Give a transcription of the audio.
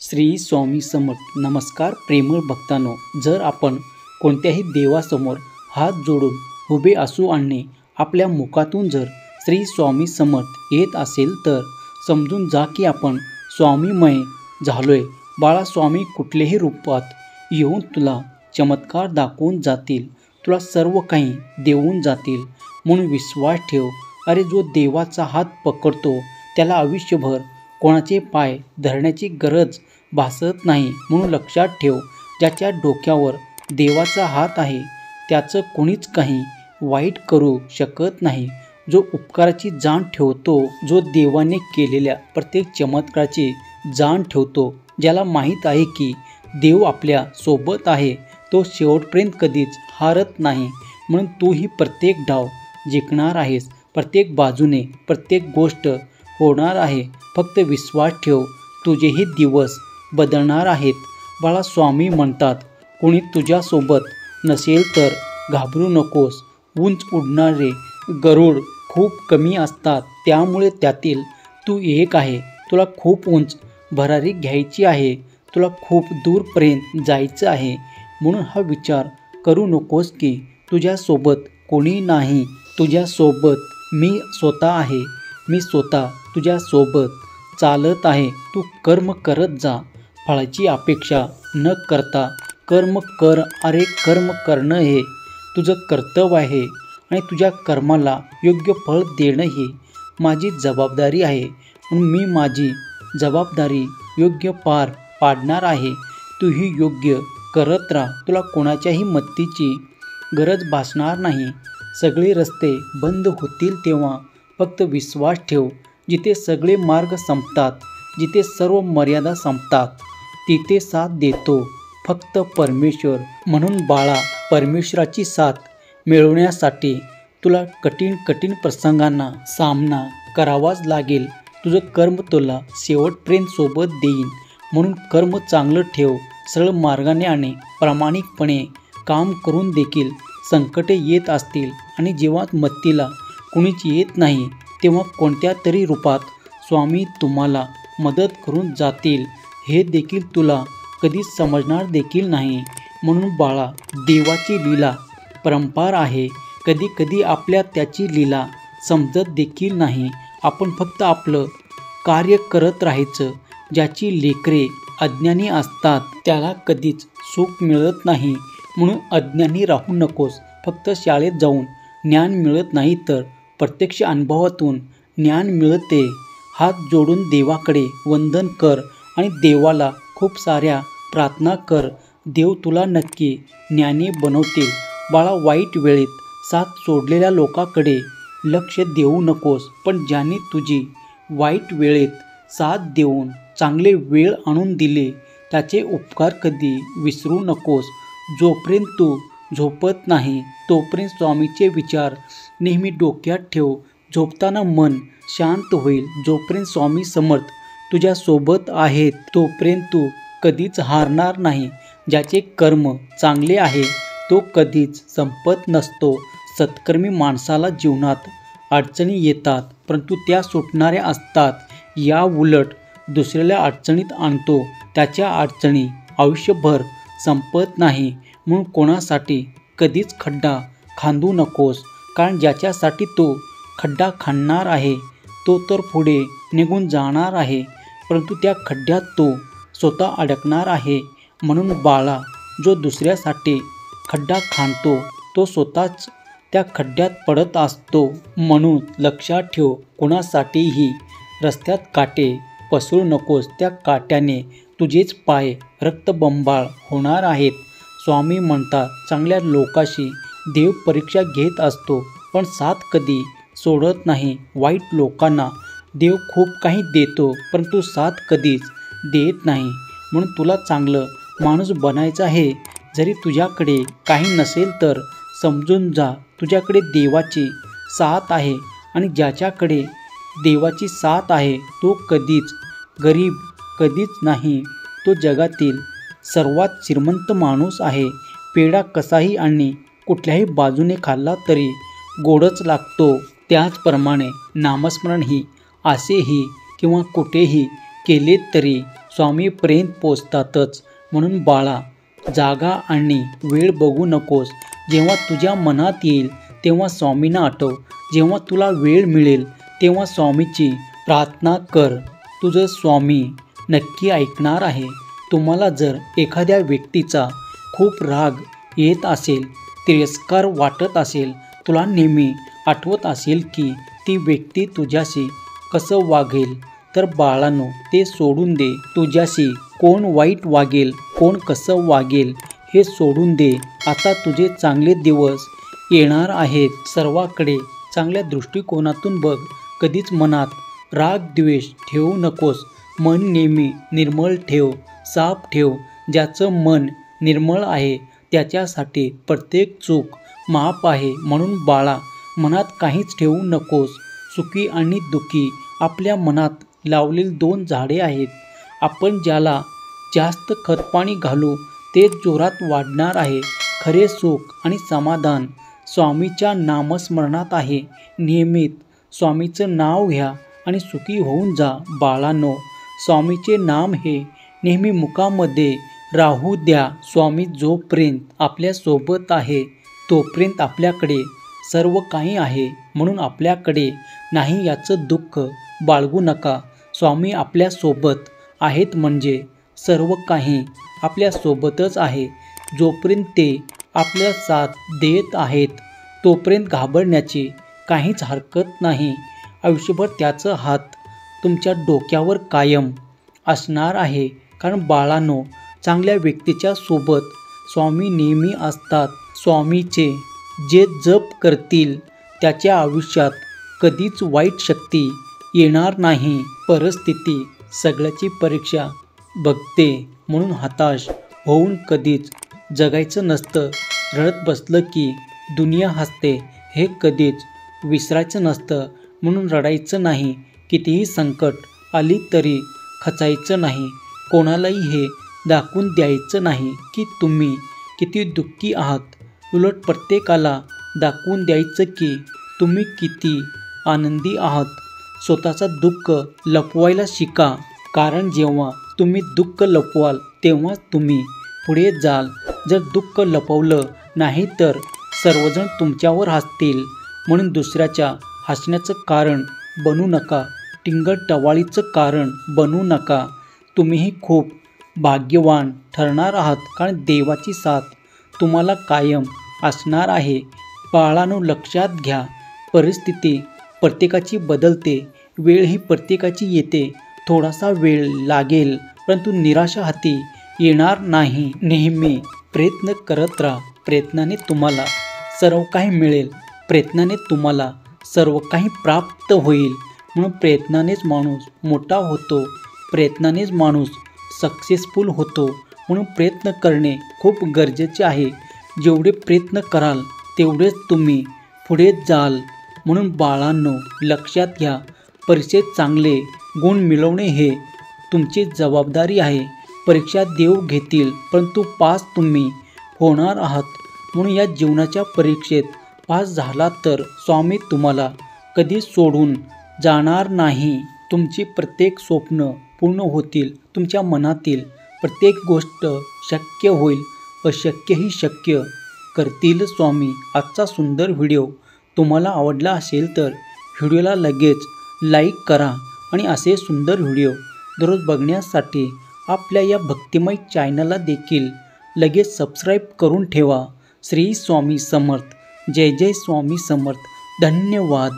श्री स्वामी समर्थ. नमस्कार प्रेमळ भक्तांनो, जर आपण कोणत्याही देवासमोर हात जोडून उभे असू आणि आपल्या मुखातून जर श्री स्वामी समर्थ येत असेल तर समजून जा की आपण स्वामीमय झालोय. बाळा, स्वामी कुठल्याही रूपात येऊन तुला चमत्कार दाखवून जातील, तुला सर्व काही देऊन जातील म्हणून विश्वास ठेव. अरे, जो देवाचा हात पकडतो त्याला आयुष्यभर कोणाचे पाय धरण्याची गरज भासत नाही. म्हणून लक्षात ठेव, ज्याच्या डोक्यावर देवाचा हात आहे त्याचं कोणीच काही वाईट करू शकत नाही. जो उपकाराची जाण ठेवतो, जो देवाने केलेल्या प्रत्येक चमत्काराची जाण ठेवतो, ज्याला माहीत आहे की देव आपल्या सोबत आहे, तो शेवटपर्यंत कधीच हारत नाही. म्हणून तूही प्रत्येक डाव जिंकणार आहेस, प्रत्येक बाजूने प्रत्येक गोष्ट होणार आहे. फक्त विश्वास ठेव, तुझेही दिवस बदलणार आहेत. बाळा, स्वामी म्हणतात, कोणी तुझ्यासोबत नसेल तर घाबरू नकोस. उंच उडणारे गरुड खूप कमी असतात, त्यामुळे त्यातील तू एक आहे. तुला खूप उंच भरारी घ्यायची आहे, तुला खूप दूरपर्यंत जायचं आहे. म्हणून हा विचार करू नकोस की तुझ्यासोबत कोणी नाही. तुझ्यासोबत मी स्वतः आहे. मी स्वतः तुझ्यासोबत चालत आहे. तू कर्म करत जा, फळाची अपेक्षा न करता कर्म कर. अरे, कर्म करणं हे तुझं कर्तव्य आहे आणि तुझ्या कर्माला योग्य फळ देणं ही माझी जबाबदारी आहे. म्हणून मी माझी जबाबदारी योग्य पार पाडणार आहे. तूही योग्य करत राहा. तुला कोणाच्याही मदतीची गरज भासणार नाही. सगळे रस्ते बंद होतील तेव्हा फक्त विश्वास ठेव. जिथे सगळे मार्ग संपतात, जिथे सर्व मर्यादा संपतात, तिथे साथ देतो फक्त परमेश्वर. म्हणून बाळा, परमेश्वराची साथ मिळवण्यासाठी तुला कठीण प्रसंगांना सामना करावाच लागेल. तुझं कर्म तुला शेवटपर्यंत सोबत देईन. म्हणून कर्म चांगलं ठेव. सरळ मार्गाने आणि प्रामाणिकपणे काम करून देखील संकटे येत असतील आणि जेव्हा मदतीला कुणीच येत नाही तेव्हा कोणत्या तरी रूपात स्वामी तुम्हाला मदत करून जातील, हे देखील तुला कधीच समजणार देखील नाही. म्हणून बाळा, देवाची लीला परंपार आहे. कधी कधी आपल्या त्याची लीला समजत देखील नाही. आपण फक्त आपलं कार्य करत राहायचं. ज्याची लेकरे अज्ञानी असतात त्याला कधीच सुख मिळत नाही. म्हणून अज्ञानी राहू नकोस. फक्त शाळेत जाऊन ज्ञान मिळत नाही तर प्रत्यक्ष अनुभवातून ज्ञान मिळते. हात जोडून देवाकडे वंदन कर आणि देवाला खूप साऱ्या प्रार्थना कर. देव तुला नक्की ज्ञानी बनवतील. बाळा, वाईट वेळेत साथ सोडलेल्या लोकांकडे लक्ष देऊ नकोस, पण ज्यांनी तुझी वाईट वेळेत साथ देऊन चांगले वेळ आणून दिले त्याचे उपकार कधी विसरू नकोस. जोपर्यंत तू झोपत नाही तोपर्यंत स्वामीचे विचार नेहमी डोक्यात ठेव. झोपताना मन शांत होईल. जोपर्यंत स्वामी समर्थ तुझ्यासोबत आहेत तोपर्यंत तू कधीच हारणार नाही. ज्याचे कर्म चांगले आहे तो कधीच संपत नसतो. सत्कर्मी माणसाला जीवनात अडचणी येतात परंतु त्या सुटणाऱ्या असतात. या उलट दुसऱ्याला अडचणीत आणतो, त्याच्या अडचणी आयुष्यभर संपत नाही. म्हणून कोणासाठी कधीच खड्डा खांदू नकोस, कारण ज्याच्यासाठी तो खड्डा खणणार आहे तो तर पुढे निघून जाणार आहे, परंतु त्या खड्ड्यात तो स्वतः अडकणार आहे. म्हणून बाळा, जो दुसऱ्यासाठी खड्डा खणतो तो स्वतःच त्या खड्ड्यात पडत असतो. म्हणून लक्षात ठेव, कोणासाठीही रस्त्यात काटे पसरू नकोस. त्या काट्याने तुझेच पाय रक्तबंबाळ होणार आहेत. स्वामी म्हणतात, चांगल्या लोकाशी देव परीक्षा घेत असतो पण साथ कधी सोडत नाही. वाईट लोकांना देव खूप काही देतो परंतु साथ कधीच देत नाही. म्हणून तुला चांगलं माणूस बनायचं आहे. जरी तुझ्याकडे काही नसेल तर समजून जा, तुझ्याकडे देवाची साथ आहे आणि ज्याच्याकडे देवाची साथ आहे तो कधीच गरीब कधीच नाही. तो जगातील सर्वात श्रीमंत माणूस आहे. पेढा कसाही आणि कुठल्याही बाजूने खाल्ला तरी गोडच लागतो. त्याचप्रमाणे नामस्मरण ही असेही किंवा कुठेही केले तरी स्वामीपर्यंत पोचतातच. म्हणून बाळा, जागा आणि वेळ बघू नकोस. जेव्हा तुझ्या मनात येईल तेव्हा स्वामींना आठव. जेव्हा तुला वेळ मिळेल तेव्हा स्वामीची प्रार्थना कर. तुझं स्वामी नक्की ऐकणार आहे. तुम्हाला जर एखाद्या व्यक्तीचा खूप राग येत असेल, तिरस्कार वाटत असेल, तुला नेहमी आठवत असेल की ती व्यक्ती तुझ्याशी कसं वागेल, तर बाळांनो, ते सोडून दे. तुझ्याशी कोण वाईट वागेल, कोण कसं वागेल हे सोडून दे. आता तुझे चांगले दिवस येणार आहेत. सर्वाकडे चांगल्या दृष्टिकोनातून बघ. कधीच मनात राग द्वेष ठेवू नकोस. मन नेहमी निर्मळ ठेव, साफ ठेव. ज्याचं मन निर्मळ आहे त्याच्यासाठी प्रत्येक चूक माफ आहे. म्हणून बाळा, मनात काहीच ठेवू नकोस. सुखी आणि दुःखी आपल्या मनात लावलेली दोन झाडे आहेत. आपण ज्याला जास्त खतपाणी घालू ते जोरात वाढणार आहे. खरे सुख आणि समाधान स्वामीच्या नामस्मरणात आहे. नियमित स्वामीचं नाव घ्या आणि सुखी होऊन जा. बाळांनो, स्वामीचे नाम हे नेहमी मुखामध्ये राहू द्या. स्वामी जोपर्यंत आपल्यासोबत आहे तोपर्यंत आपल्याकडे सर्व काही आहे. म्हणून आपल्याकडे नाही याचं दुःख बाळगू नका. स्वामी आपल्यासोबत आहेत म्हणजे सर्व काही आपल्यासोबतच आहे. जोपर्यंत ते आपल्या साथ देत आहेत तोपर्यंत घाबरण्याची काहीच हरकत नाही. आयुष्यभर त्याचा हात तुमच्या डोक्यावर कायम असणार आहे. कारण बाळांनो, चांगल्या व्यक्तीच्या सोबत स्वामी नेहमी असतात. स्वामीचे जे जप करतील त्याच्या आयुष्यात कधीच वाईट शक्ती येणार नाही. परिस्थिती सगळ्याची परीक्षा बघते, म्हणून हताश होऊन कधीच जगायचं नसतं. रडत बसलं की दुनिया हसते हे कधीच विसरायचं नसतं. म्हणून रडायचं नाही. कितीही संकट आली तरी खचायचं नाही. कोणालाही हे दाखवून द्यायचं नाही की तुम्ही किती दुःखी आहात. उलट प्रत्येकाला दाखवून द्यायचं की तुम्ही किती आनंदी आहात. स्वतःचं दुःख लपवायला शिका. कारण जेव्हा तुम्ही दुःख लपवाल तेव्हाच तुम्ही पुढे जाल. जर दुःख लपवलं नाही तर सर्वजण तुमच्यावर हसतील. म्हणून दुसऱ्याच्या हसण्याचं कारण बनू नका. टिंगल-टवाळीचं कारण बनू नका. तुम्हीही खूप भाग्यवान ठरणार आहात. कारण देवाची साथ तुम्हाला कायम असणार आहे. बाळांनो, लक्षात घ्या, परिस्थिती प्रत्येकाची बदलते. वेळ ही प्रत्येकाची येते. थोडासा वेळ लागेल परंतु निराशा हाती येणार नाही. नेहमी प्रयत्न करत राहा. प्रयत्नाने तुम्हाला सर्व काही मिळेल. प्रयत्नाने तुम्हाला सर्व काही प्राप्त होईल. म्हणून प्रयत्नानेच माणूस मोठा होतो. प्रयत्नानेच माणूस सक्सेसफुल होतो. म्हणून प्रयत्न करणे खूप गरजेचे आहे. जेवढे प्रयत्न कराल तेवढेच तुम्ही पुढे जाल. म्हणून बाळांनो, लक्षात घ्या, परीक्षेत चांगले गुण मिळवणे हे तुमची जबाबदारी आहे. परीक्षा देव घेतील परंतु पास तुम्ही होणार आहात. म्हणून या जीवनाच्या परीक्षेत पास झाला तर स्वामी तुम्हाला कधी सोडून जाणार नाही. तुमची प्रत्येक स्वप्न पूर्ण होतील. तुमच्या मनातील प्रत्येक गोष्ट शक्य होईल. अशक्यही शक्य करतील स्वामी. आजचा सुंदर व्हिडिओ तुम्हाला आवडला असेल तर व्हिडिओला लगेच लाईक करा आणि असे सुंदर व्हिडिओ दररोज बघण्यासाठी आपल्या या भक्तिमय चॅनलला देखील लगेच सबस्क्राईब करून ठेवा. श्री स्वामी समर्थ. जय जय स्वामी समर्थ. धन्यवाद.